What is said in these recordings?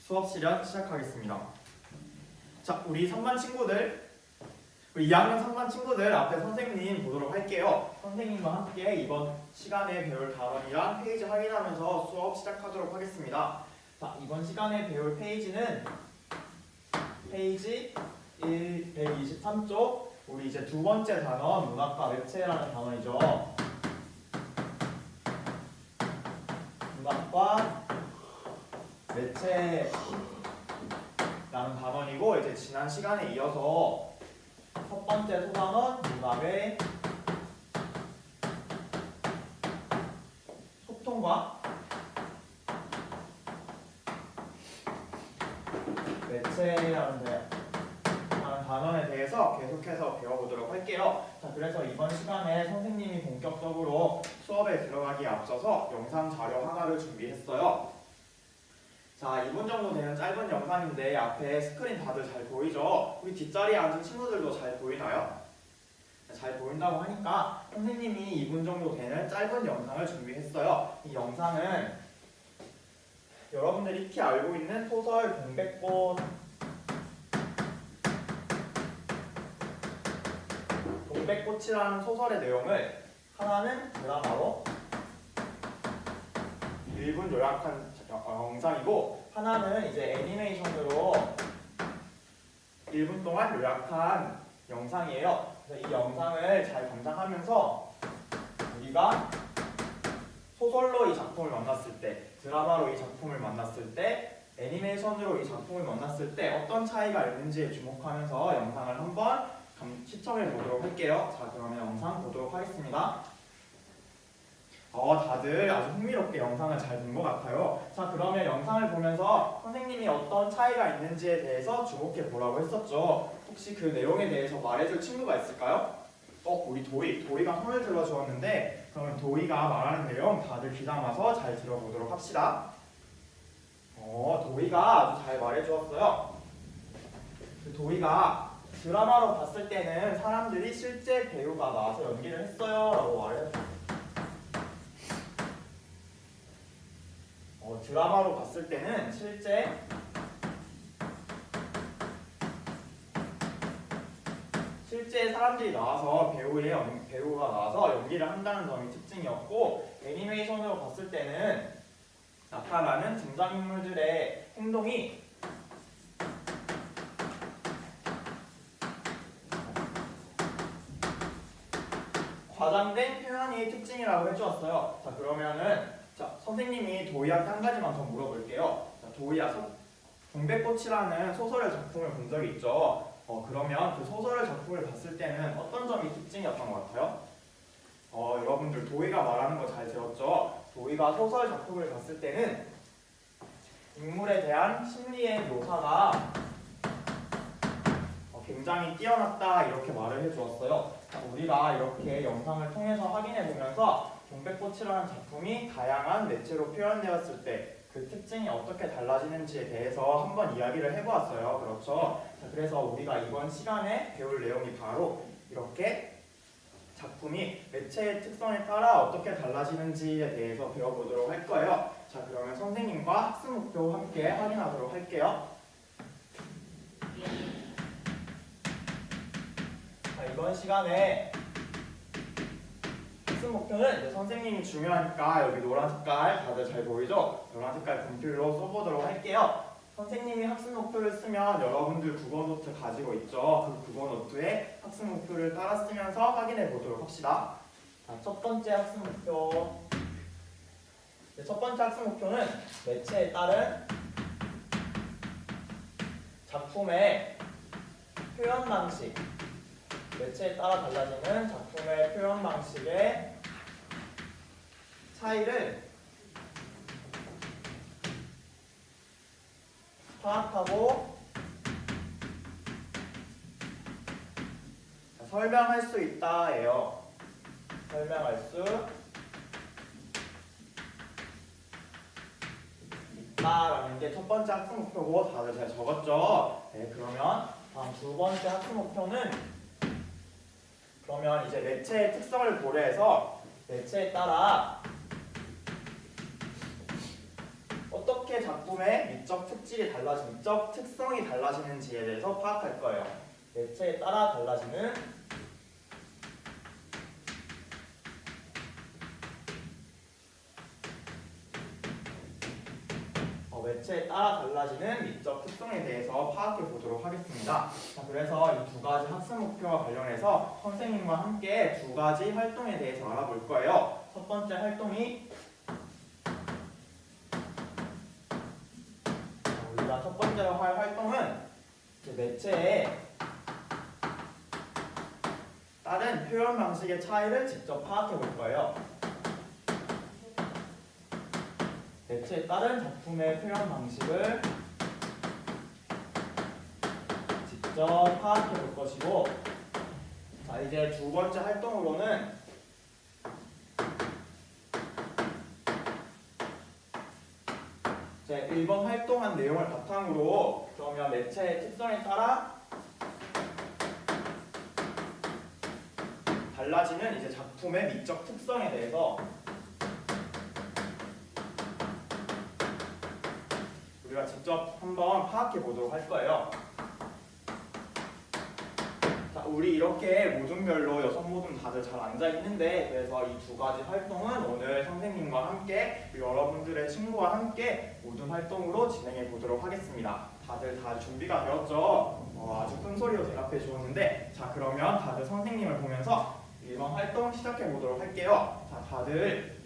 수업 시간 시작하겠습니다. 자, 우리 3반 친구들, 우리 2학년 3반 친구들 앞에 선생님 보도록 할게요. 선생님과 함께 이번 시간에 배울 단원이랑 페이지 확인하면서 수업 시작하도록 하겠습니다. 자, 이번 시간에 배울 페이지는 페이지 123쪽, 우리 이제 두 번째 단원 문학과 매체라는 단원이죠. 문학과 매체라는 단원이고, 이제 지난 시간에 이어서 첫 번째 소단원 문학의 소통과 매체라는 단원에 대해서 계속해서 배워보도록 할게요. 자, 그래서 이번 시간에 선생님이 본격적으로 수업에 들어가기에 앞서서 영상 자료 하나를 준비했어요. 자, 2분 정도 되는 짧은 영상인데 앞에 스크린 다들 잘 보이죠? 우리 뒷자리에 앉은 친구들도 잘 보이나요? 잘 보인다고 하니까 선생님이 2분 정도 되는 짧은 영상을 준비했어요. 이 영상은 여러분들이 익히 알고 있는 소설 동백꽃이라는 소설의 내용을 하나는 드라마로 1분 요약한 영상이고, 하나는 이제 애니메이션으로 1분 동안 요약한 영상이에요. 그래서 이 영상을 잘 감상하면서 우리가 소설로 이 작품을 만났을 때, 드라마로 이 작품을 만났을 때, 애니메이션으로 이 작품을 만났을 때 어떤 차이가 있는지에 주목하면서 영상을 한번 시청해 보도록 할게요. 자, 그러면 영상 보도록 하겠습니다. 다들 아주 흥미롭게 영상을 잘 본 것 같아요. 자, 그러면 영상을 보면서 선생님이 어떤 차이가 있는지에 대해서 주목해 보라고 했었죠. 혹시 그 내용에 대해서 말해줄 친구가 있을까요? 우리 도희가 손을 들어주었는데, 그러면 도희가 말하는 내용 다들 귀 담아서 잘 들어보도록 합시다. 도희가 아주 잘 말해주었어요. 도희가 드라마로 봤을 때는 사람들이 실제 배우가 나와서 연기를 했어요 라고 말했어요. 드라마로 봤을 때는 실제 사람들이 나와서 배우가 나와서 연기를 한다는 점이 특징이었고, 애니메이션으로 봤을 때는 나타나는 등장인물들의 행동이 과장된 표현이 특징이라고 해주었어요. 자, 그러면은 선생님이 도희한테 한 가지만 더 물어볼게요. 자, 도희야, 동백꽃이라는 소설의 작품을 본 적이 있죠? 그러면 그 소설의 작품을 봤을 때는 어떤 점이 특징이었던 것 같아요? 여러분들 도희가 말하는 거 잘 들었죠? 도희가 소설 작품을 봤을 때는 인물에 대한 심리의 묘사가 굉장히 뛰어났다 이렇게 말을 해주었어요. 자, 우리가 이렇게 영상을 통해서 확인해보면서 동백꽃이라는 작품이 다양한 매체로 표현되었을 때 그 특징이 어떻게 달라지는지에 대해서 한번 이야기를 해보았어요. 그렇죠? 자, 그래서 우리가 이번 시간에 배울 내용이 바로 이렇게 작품이 매체의 특성에 따라 어떻게 달라지는지에 대해서 배워보도록 할 거예요. 자, 그러면 선생님과 학습 목표 함께 확인하도록 할게요. 자, 이번 시간에 학습 목표는 이제 선생님이 중요하니까 여기 노란 색깔 다들 잘 보이죠? 노란 색깔 분필로 써보도록 할게요. 선생님이 학습 목표를 쓰면 여러분들 국어 노트 가지고 있죠? 그 국어 노트에 학습 목표를 따라 쓰면서 확인해 보도록 합시다. 자, 첫 번째 학습 목표. 첫 번째 학습 목표는 매체에 따른 작품의 표현 방식, 매체에 따라 달라지는 작품의 표현 방식의 차이를 파악하고 설명할 수 있다예요. 설명할 수 있다라는 게 첫 번째 학습 목표고, 다들 잘 적었죠? 네, 그러면 다음 두 번째 학습 목표는, 그러면 이제 매체의 특성을 고려해서 매체에 따라 어떻게 작품의 미적 미적 특성이 달라지는지에 대해서 파악할 거예요. 매체에 따라 달라지는 매체에 따라 달라지는 미적 특성에 대해서 파악해 보도록 하겠습니다. 자, 그래서 이 두 가지 학습 목표와 관련해서 선생님과 함께 두 가지 활동에 대해서 알아볼 거예요. 첫 번째 활동이 우리가 첫 번째로 할 활동은 매체에 다른 표현 방식의 차이를 직접 파악해 볼 거예요. 매체에 따른 작품의 표현 방식을 직접 파악해 볼 것이고, 자, 이제 두 번째 활동으로는 이제 1번 활동한 내용을 바탕으로 그러면 매체의 특성에 따라 달라지는 이제 작품의 미적 특성에 대해서 우리가 직접 한번 파악해 보도록 할 거예요. 자, 우리 이렇게 모둠별로 6모둠 다들 잘 앉아 있는데, 그래서 이 두 가지 활동은 오늘 선생님과 함께 여러분들의 친구와 함께 모둠 활동으로 진행해 보도록 하겠습니다. 다들 다 준비가 되었죠? 아주 큰 소리로 대답해 주었는데, 자, 그러면 다들 선생님을 보면서 1번 활동 시작해 보도록 할게요. 자, 다들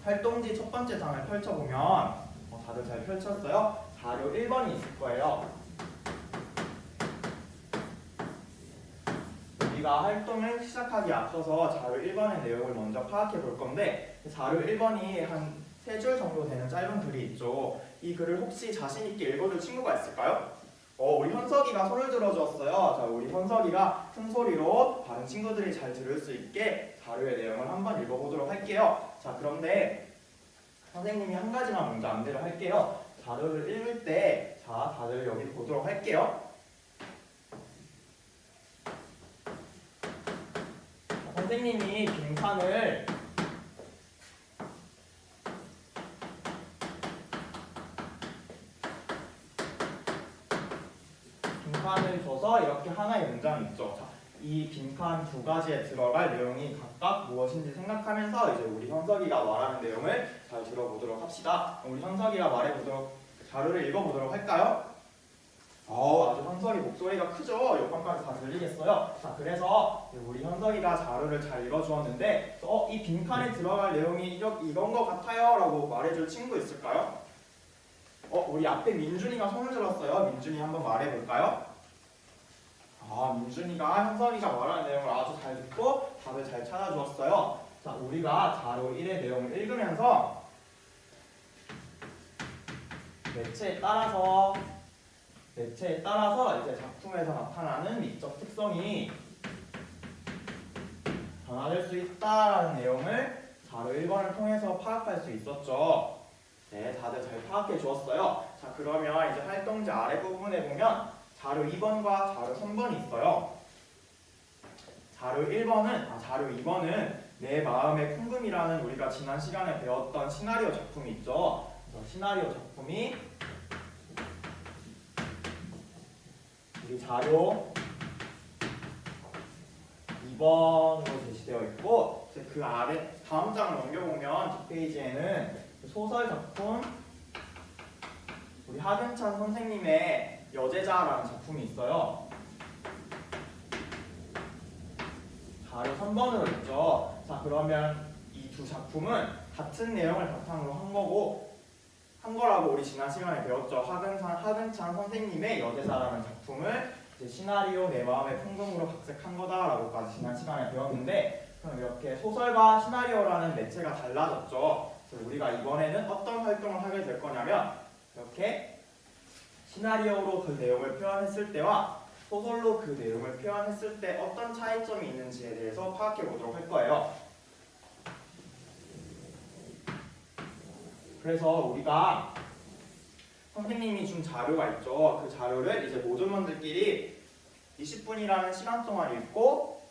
활동지 첫 번째 장을 펼쳐보면 다들 잘 펼쳤어요? 자료 1번이 있을 거예요. 우리가 활동을 시작하기 앞서서 자료 1번의 내용을 먼저 파악해 볼 건데, 자료 1번이 한 3줄 정도 되는 짧은 글이 있죠. 이 글을 혹시 자신 있게 읽어줄 친구가 있을까요? 우리 현석이가 손을 들어주었어요. 자, 우리 현석이가 큰 소리로 다른 친구들이 잘 들을 수 있게 자료의 내용을 한번 읽어보도록 할게요. 자, 그런데 선생님이 한 가지만 먼저 안내를 할게요. 자료를 읽을 때, 자, 다들 여기 보도록 할게요. 자, 선생님이 빈칸을 줘서 이렇게 하나의 문장이 있죠. 자, 이 빈칸 두 가지에 들어갈 내용이 각각 무엇인지 생각하면서 이제 우리 현석이가 말하는 내용을 잘 들어보도록 합시다. 우리 현석이가 말해보도록, 자료를 읽어보도록 할까요? 아주 현석이 목소리가 크죠? 옆방까지 다 들리겠어요? 자, 그래서 우리 현석이가 자료를 잘 읽어주었는데, 이 빈칸에 들어갈 내용이 이건 것 같아요 라고 말해줄 친구 있을까요? 우리 앞에 민준이가 손을 들었어요. 민준이 한번 말해볼까요? 민준이가 현석이가 말하는 내용을 아주 잘 듣고 답을 잘 찾아주었어요. 자, 우리가 자료 1의 내용을 읽으면서 매체에 따라서 이제 작품에서 나타나는 미적 특성이 변화될 수 있다라는 내용을 자료 1번을 통해서 파악할 수 있었죠. 네, 다들 잘 파악해 주었어요. 자, 그러면 이제 활동지 아랫부분에 보면 자료 2번과 자료 3번이 있어요. 자료 2번은 내 마음의 풍금이라는 우리가 지난 시간에 배웠던 시나리오 작품이 있죠. 그래서 시나리오 작품이 우리 자료 2번으로 제시되어 있고, 이제 그 아래 다음 장을 넘겨보면 뒷페이지에는 소설 작품 우리 하근찬 선생님의 여제자라는 작품이 있어요. 자료 3번으로 있죠. 자, 그러면 이 두 작품은 같은 내용을 바탕으로 한 거라고 우리 지난 시간에 배웠죠. 하근찬 선생님의 여제자라는 작품을 이제 시나리오 내 마음의 풍금으로 각색한 거다라고까지 지난 시간에 배웠는데, 그럼 이렇게 소설과 시나리오라는 매체가 달라졌죠. 그래서 우리가 이번에는 어떤 활동을 하게 될 거냐면, 이렇게 시나리오로 그 내용을 표현했을 때와 소설로 그 내용을 표현했을 때 어떤 차이점이 있는지에 대해서 파악해 보도록 할 거예요. 그래서 우리가 선생님이 준 자료가 있죠. 그 자료를 이제 모둠원들끼리 20분이라는 시간 동안 읽고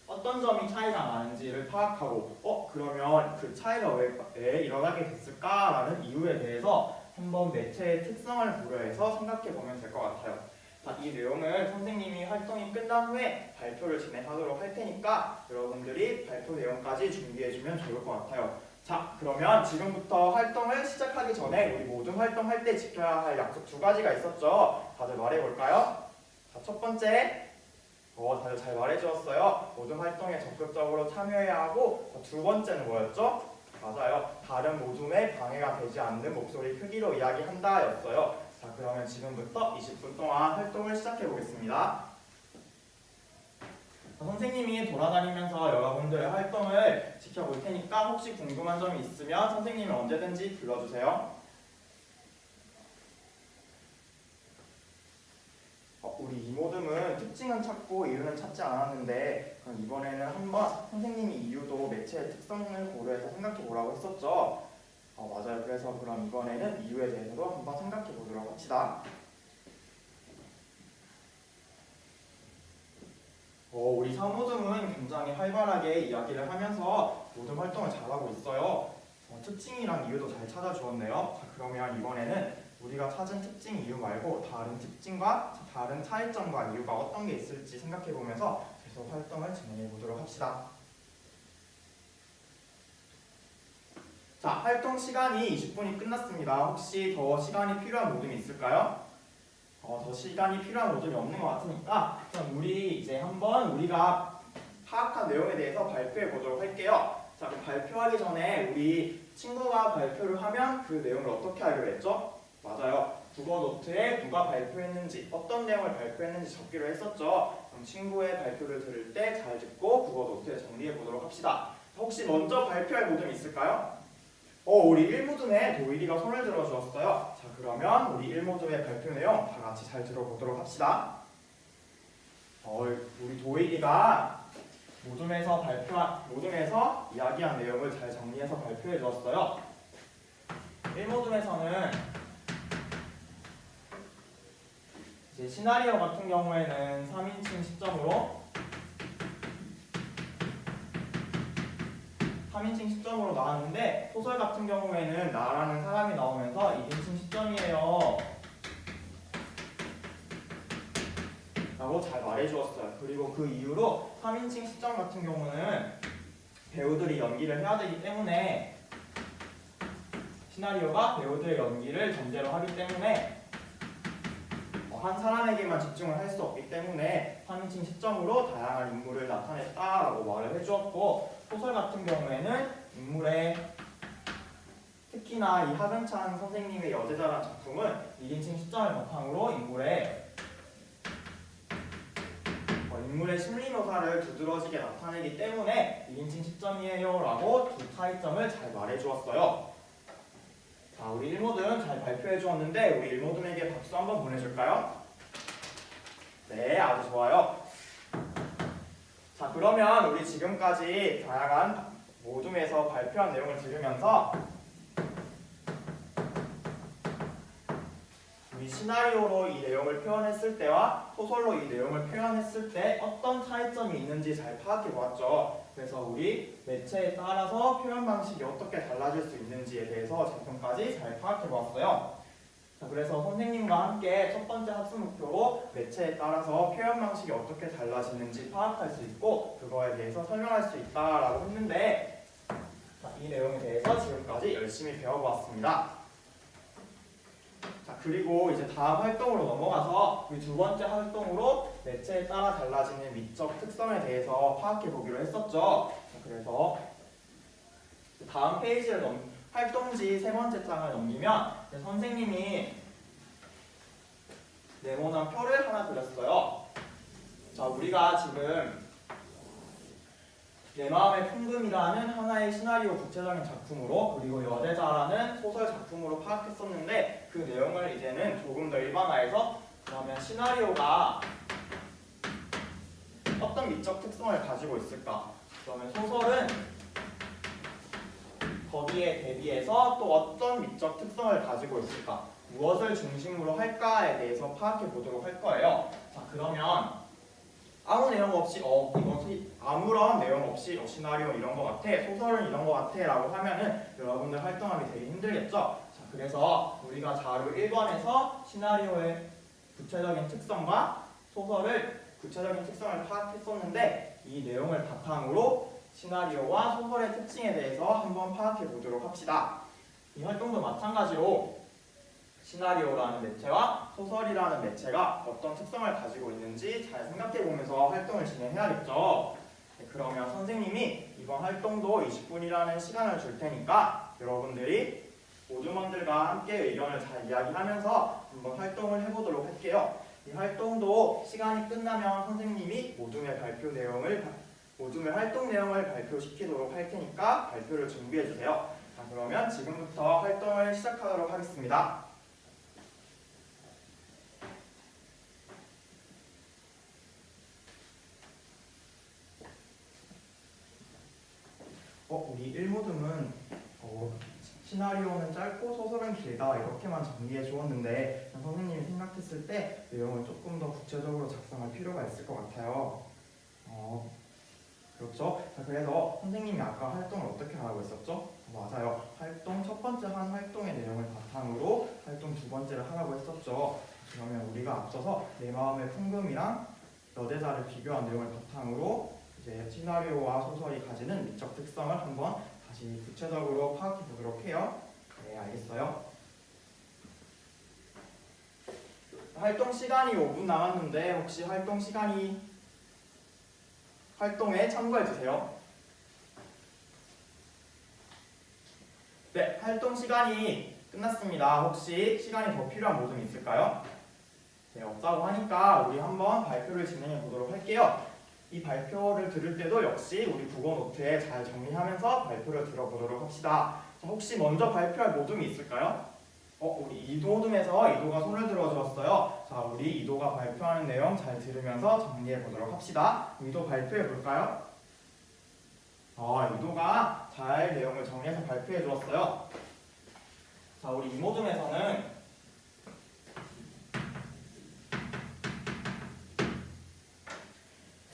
어떤 점이 차이가 나는지를 파악하고, 그러면 그 차이가 왜 일어나게 됐을까라는 이유에 대해서 한번 매체의 특성을 고려해서 생각해 보면 될 것 같아요. 자, 이 내용을 선생님이 활동이 끝난 후에 발표를 진행하도록 할 테니까 여러분들이 발표 내용까지 준비해 주면 좋을 것 같아요. 자, 그러면 지금부터 활동을 시작하기 전에 우리 모둠 활동할 때 지켜야 할 약속 두 가지가 있었죠. 다들 말해볼까요? 자, 첫 번째, 다들 잘 말해주었어요. 모둠 활동에 적극적으로 참여해야 하고, 두 번째는 뭐였죠? 맞아요. 다른 모둠에 방해가 되지 않는 목소리 크기로 이야기한다 였어요. 자, 그러면 지금부터 20분 동안 활동을 시작해 보겠습니다. 선생님이 돌아다니면서 여러분들의 활동을 지켜볼 테니까 혹시 궁금한 점이 있으면 선생님이 언제든지 불러주세요. 우리 이모듬은 특징은 찾고 이유는 찾지 않았는데 그럼 이번에는 한번 선생님이 이유도 매체의 특성을 고려해서 생각해 보라고 했었죠. 맞아요. 그래서 그럼 이번에는 이유에 대해서도 한번 생각해 보도록 합시다. 우리 사모듬은 굉장히 활발하게 이야기를 하면서 모든 활동을 잘하고 있어요. 특징이랑 이유도 잘 찾아주었네요. 자, 그러면 이번에는 우리가 찾은 특징 이유 말고 다른 특징과 다른 차이점과 이유가 어떤 게 있을지 생각해 보면서 계속 활동을 진행해 보도록 합시다. 자, 활동 시간이 20분이 끝났습니다. 혹시 더 시간이 필요한 모둠이 있을까요? 더 시간이 필요한 모둠이 없는 것 같으니까 그럼 우리 이제 한번 우리가 파악한 내용에 대해서 발표해 보도록 할게요. 자, 그럼 발표하기 전에 우리 친구가 발표를 하면 그 내용을 어떻게 하기로 했죠? 맞아요. 국어 노트에 누가 발표했는지, 어떤 내용을 발표했는지 적기로 했었죠. 그럼 친구의 발표를 들을 때 잘 듣고 국어 노트에 정리해 보도록 합시다. 혹시 먼저 발표할 모둠이 있을까요? 우리 1모둠에 도일이가 손을 들어주었어요. 자, 그러면 우리 1모둠의 발표 내용 다 같이 잘 들어보도록 합시다. 우리 도일이가 모둠에서 이야기한 내용을 잘 정리해서 발표해 주었어요. 1모둠에서는 이제 시나리오 같은 경우에는 3인칭 시점으로 나왔는데 소설 같은 경우에는 나라는 사람이 나오면서 2인칭 시점이에요 라고 잘 말해주었어요. 그리고 그 이후로 3인칭 시점 같은 경우는 배우들이 연기를 해야 되기 때문에 시나리오가 배우들의 연기를 전제로 하기 때문에 한 사람에게만 집중을 할 수 없기 때문에 3인칭 시점으로 다양한 인물을 나타냈다라고 말을 해주었고, 소설 같은 경우에는 인물의 특히나 이 하근찬 선생님의 여제자라는 작품은 1인칭 시점을 바탕으로 인물의 심리 묘사를 두드러지게 나타내기 때문에 1인칭 시점이에요 라고 두 차이점을 잘 말해주었어요. 자, 우리 1모듬 잘 발표해 주었는데 우리 1모듬에게 박수 한번 보내줄까요? 네, 아주 좋아요. 자, 그러면 우리 지금까지 다양한 모둠에서 발표한 내용을 들으면서 우리 시나리오로 이 내용을 표현했을 때와 소설로 이 내용을 표현했을 때 어떤 차이점이 있는지 잘 파악해 보았죠. 그래서 우리 매체에 따라서 표현 방식이 어떻게 달라질 수 있는지에 대해서 지금까지 잘 파악해 보았어요. 자, 그래서 선생님과 함께 첫 번째 학습 목표로 매체에 따라서 표현 방식이 어떻게 달라지는지 파악할 수 있고 그거에 대해서 설명할 수 있다라고 했는데, 자, 이 내용에 대해서 지금까지 열심히 배워보았습니다. 자, 그리고 이제 다음 활동으로 넘어가서 우리 두 번째 활동으로 매체에 따라 달라지는 미적 특성에 대해서 파악해 보기로 했었죠. 자, 그래서 다음 페이지를 활동지 세 번째 장을 넘기면 선생님이 네모난 표를 하나 그렸어요. 자, 우리가 지금 내 마음의 풍금이라는 하나의 시나리오 구체적인 작품으로 그리고 여제자라는 소설 작품으로 파악했었는데 그 내용을 이제는 조금 더 일반화해서 그러면 시나리오가 어떤 미적 특성을 가지고 있을까? 그러면 소설은 거기에 대비해서 또 어떤 미적 특성을 가지고 있을까? 무엇을 중심으로 할까에 대해서 파악해 보도록 할 거예요. 자, 그러면 아무 내용 없이 이것이 아무런 내용 없이 시나리오 이런 거 같아, 소설은 이런 거 같아 라고 하면은 여러분들 활동하기 되게 힘들겠죠? 자, 그래서 우리가 자료 1번에서 시나리오의 구체적인 특성과 소설을 구체적인 특성을 파악했었는데 이 내용을 바탕으로 시나리오와 소설의 특징에 대해서 한번 파악해 보도록 합시다. 이 활동도 마찬가지로 시나리오라는 매체와 소설이라는 매체가 어떤 특성을 가지고 있는지 잘 생각해 보면서 활동을 진행해야겠죠. 네, 그러면 선생님이 이번 활동도 20분이라는 시간을 줄 테니까 여러분들이 모두먼들과 함께 의견을 잘 이야기하면서 한번 활동을 해보도록 할게요. 이 활동도 시간이 끝나면 선생님이 모둠의 활동 내용을 발표시키도록 할 테니까 발표를 준비해 주세요. 자, 그러면 지금부터 활동을 시작하도록 하겠습니다. 우리 1모둠은 시나리오는 짧고 소설은 길다 이렇게만 정리해 주었는데 선생님이 생각했을 때 내용을 조금 더 구체적으로 작성할 필요가 있을 것 같아요. 그렇죠? 자, 그래서 선생님이 아까 활동을 어떻게 하라고 했었죠? 맞아요. 활동 첫 번째 한 활동의 내용을 바탕으로 활동 두 번째를 하라고 했었죠. 그러면 우리가 앞서서 내 마음의 풍금이랑 여대자를 비교한 내용을 바탕으로 이제 시나리오와 소설이 가지는 미적 특성을 한번 다시 구체적으로 파악해 보도록 해요. 네, 알겠어요. 활동 시간이 5분 남았는데 혹시 활동에 참고해 주세요. 네, 활동 시간이 끝났습니다. 혹시 시간이 더 필요한 모둠이 있을까요? 네, 없다고 하니까 우리 한번 발표를 진행해 보도록 할게요. 이 발표를 들을 때도 역시 우리 국어 노트에 잘 정리하면서 발표를 들어보도록 합시다. 자, 혹시 먼저 발표할 모둠이 있을까요? 우리 이도둠에서 이도가 손을 들어주었어요. 자, 우리 이도가 발표하는 내용 잘 들으면서 정리해 보도록 합시다. 이도 발표해 볼까요? 이도가 잘 내용을 정리해서 발표해 주었어요. 자, 우리 이모둠에서는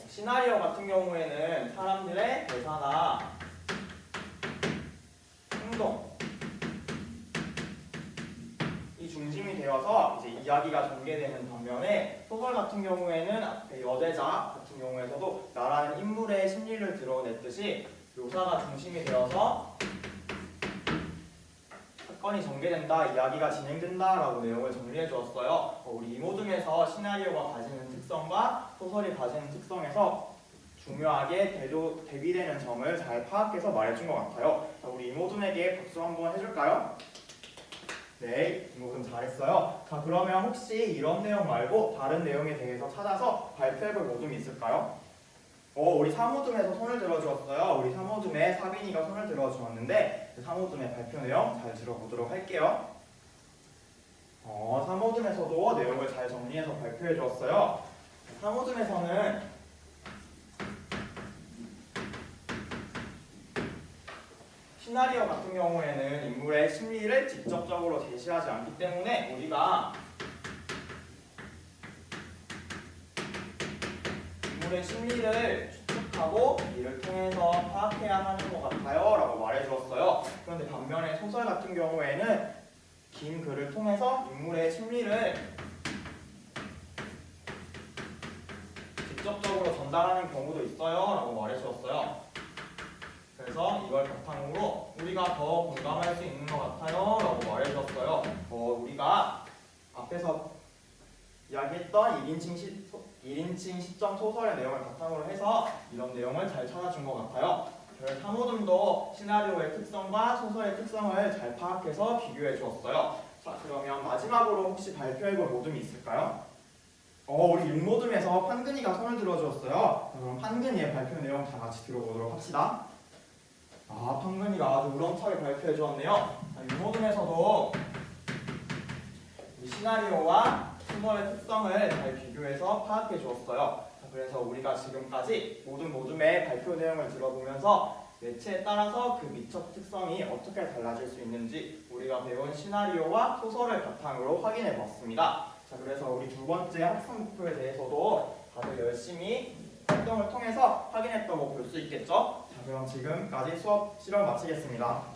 시나리오 같은 경우에는 사람들의 대사나 행동 이 중심이 되어서 이제 이야기가 전개되는 반면에 소설 같은 경우에는 여대자 같은 경우에서도 나라는 인물의 심리를 드러냈듯이 묘사가 중심이 되어서 사건이 전개된다, 이야기가 진행된다라고 내용을 정리해 주었어요. 우리 이모둠에서 시나리오가 가지는 특성과 소설이 가지는 특성에서 중요하게 대비되는 점을 잘 파악해서 말해준 것 같아요. 자, 우리 이모둠에게 박수 한번 해줄까요? 네, 이모둠 잘했어요. 자, 그러면 혹시 이런 내용 말고 다른 내용에 대해서 찾아서 발표해볼 모둠이 있을까요? 우리 3호둠에서 손을 들어주었어요. 우리 3호둠에 사빈이가 손을 들어주었는데 3호둠의 발표 내용 잘 들어보도록 할게요. 3호둠에서도 내용을 잘 정리해서 발표해 주었어요. 3호둠에서는 시나리오 같은 경우에는 인물의 심리를 직접적으로 제시하지 않기 때문에 우리가 인물의 심리를 추측하고 이를 통해서 파악해야 하는 것 같아요 라고 말해주었어요. 그런데 반면에 소설 같은 경우에는 긴 글을 통해서 인물의 심리를 직접적으로 전달하는 경우도 있어요 라고 말해주었어요. 그래서 이걸 바탕으로 우리가 더 공감할 수 있는 것 같아요 라고 말해주었어요. 우리가 앞에서 이야기했던 1인칭 시점 소설의 내용을 바탕으로 해서 이런 내용을 잘 찾아준 것 같아요. 저희 3호둠도 시나리오의 특성과 소설의 특성을 잘 파악해서 비교해 주었어요. 자, 그러면 마지막으로 혹시 발표해볼 모둠이 있을까요? 우리 6모둠에서 판근이가 손을 들어주었어요. 그럼 판근이의 발표 내용 다 같이 들어보도록 합시다. 판근이가 아주 우렁차게 발표해 주었네요. 6모둠에서도 시나리오와 소설의 특성을 잘 비교해서 파악해 주었어요. 그래서 우리가 지금까지 모든 모둠의 발표 내용을 들어보면서 매체에 따라서 그 미적 특성이 어떻게 달라질 수 있는지 우리가 배운 시나리오와 소설을 바탕으로 확인해 보았습니다. 자, 그래서 우리 두 번째 학습 목표에 대해서도 다들 열심히 활동을 통해서 확인했다고 볼 수 있겠죠? 자, 그럼 지금까지 수업 실험 마치겠습니다.